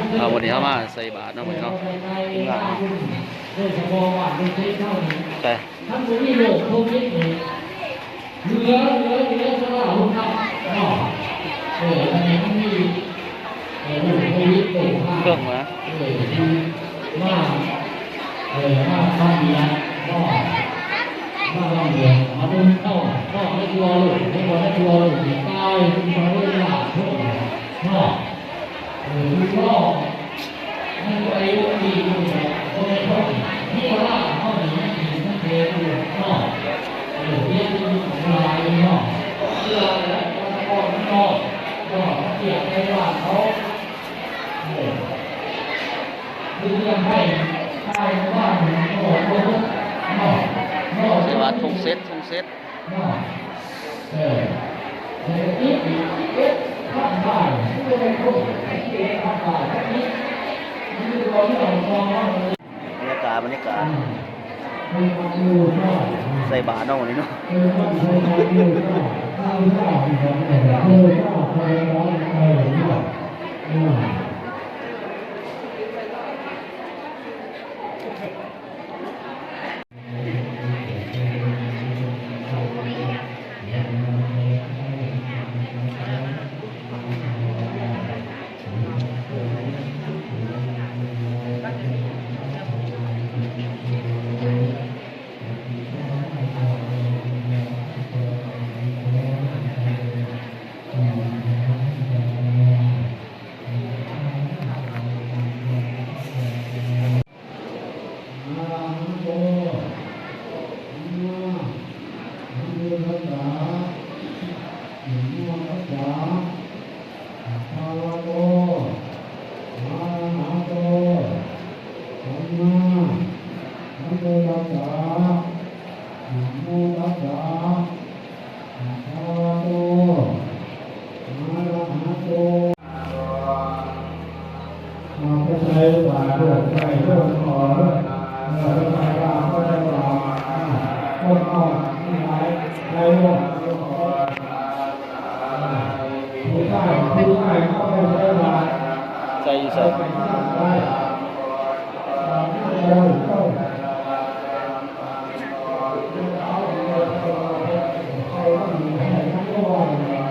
วันนี้เขามาใส่บาตรเนาะวันนี้เนาะกินบาตรเนาะใช่ท่านผู้มีโลกโควิดนี่เหลือสำหรับคุณครับอันนี้มันมีโลกโควิดโลกห้าเครื่องมามาทำเบียร์ก็มาทำเบียร์มาดูเข้าให้ทัวร์ลูกให้คนให้ทัวร์ลูกตายคุณฟังเรื่องหลักพวกก็ก็ให้ไปดีดูคนในพวกที่ว่าเขาหนีมันเทดูก็เรียนรู้อะไรเนาะเชื่อแล้วก็เกี่ยวกับว่าเขาเรื่องให้บ้านโอ้โหใส่บาตรทุกเซตข้างบ้านที่เป็นคนที่ข้างบ้านที่เราที่เรามองว่าบรรยากาศใส่บาตรเนาะวันนี้เนาะ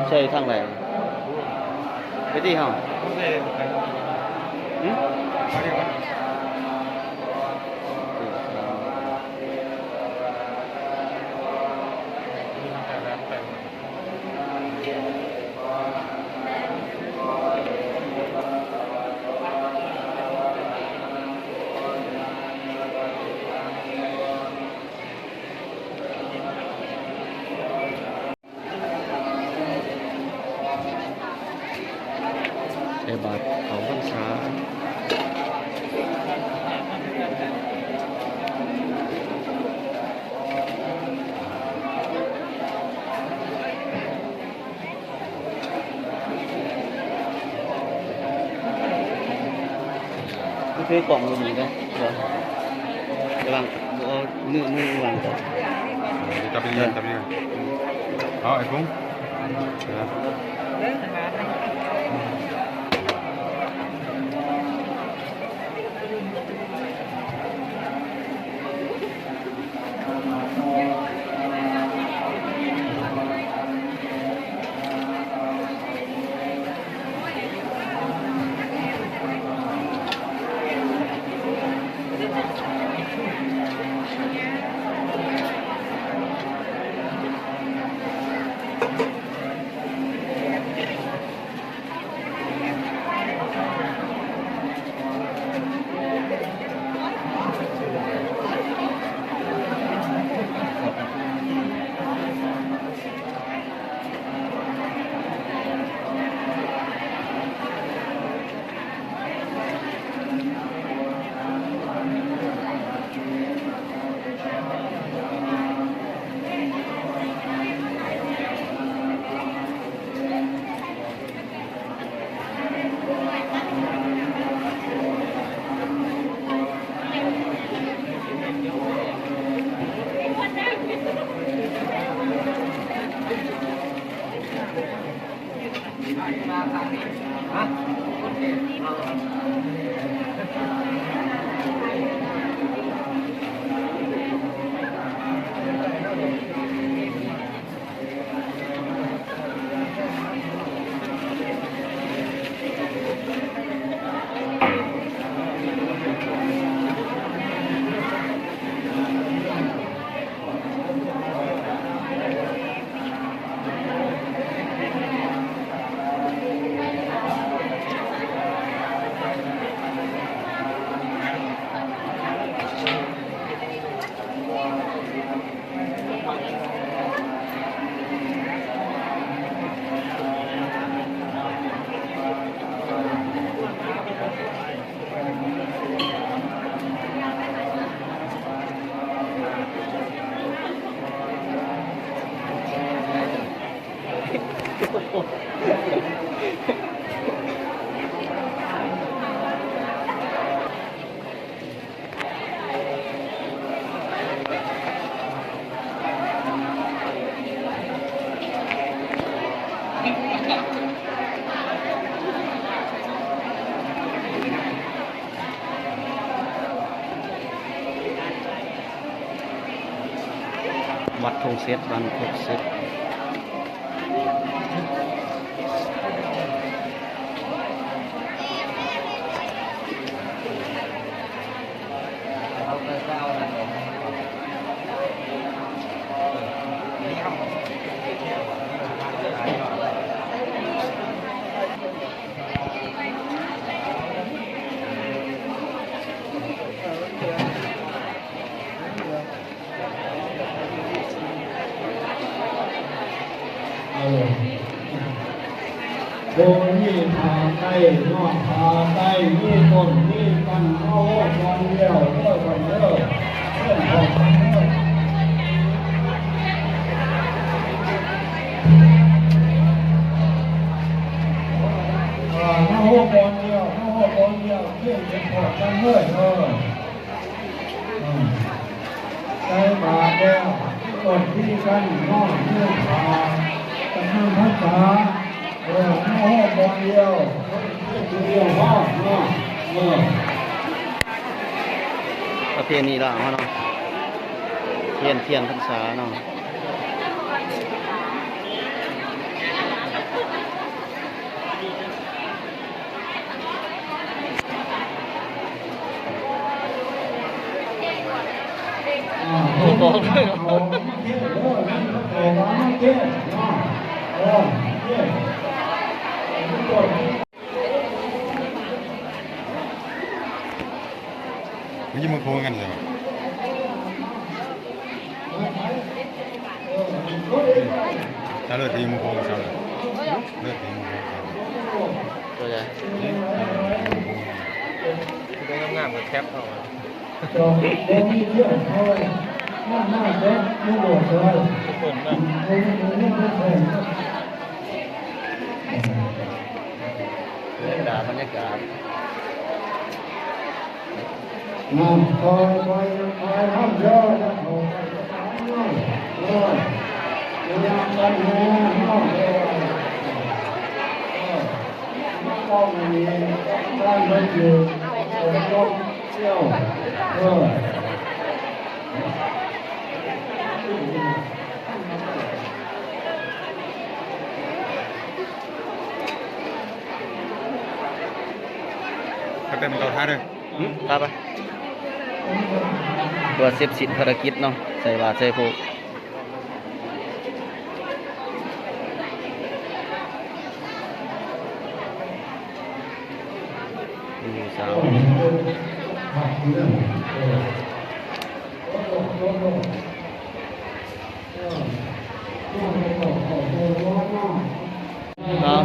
ใช่ทางไหนไปที่ห้องใส่บาตรเขาพรรษาคือกล่องมันมีนะเดี๋ยวกำลังเอาเนื้อวางก่อนจับไปเรื่อยเอาไอ้ฟุ้ง วัดทงเซตบ้านทงเซตโบนี่พาใต้นอกพาใต้นี่ต้นนี่กันเอาวันเดียวเลิกวันเลิกเลิกออกวันเลิกถ้าหัวบอลเดียวถ้าหัวบอลเดียวเที่ยงจะพอกันเลยใจบาดแล้วต้นที่กันนอกเนื่องพากันนั่งพักษาถ้าหัวบอลเดียวเดียวพ่อประเพณีล่ะเนาะเทียนพรรษาเนาะบอกเลยมึงจะมาโค้งกันใช่ไหมถ้าเลือดตีมึงโค้งกันใช่ไหมเลือดตีมึงโค้งกัน ตัวใหญ่ตัวงามๆกับแคปเข้ามาจงมีเรื่องเขาหน้าเด็กไม่หมดเลยทุกคนนะเล่นด่าบรรยากาศคอยทำเยอะนะโอ้ยยังกันแน่นอนเลยต้องมีบ้านไม่อยู่ต้องเที่ยวถ้าเป็นเกาท่าด้วยครับไปตัวเซฟสิทธิ์ภารกิจเนาะใส่บาตรใส่พวกสาว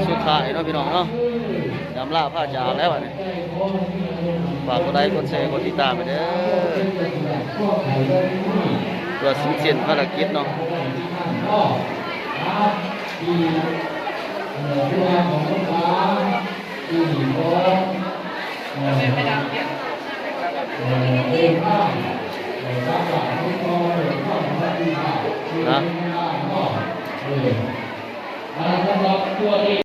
สุดท้ายเนาะพี่น้องเนาะยำลาผ้าจากแล้วเนี่ยฝากกดไลค์กดแชร์กดติดตามไปเด้อตัวสินเสียนภารกิจเนาะนะ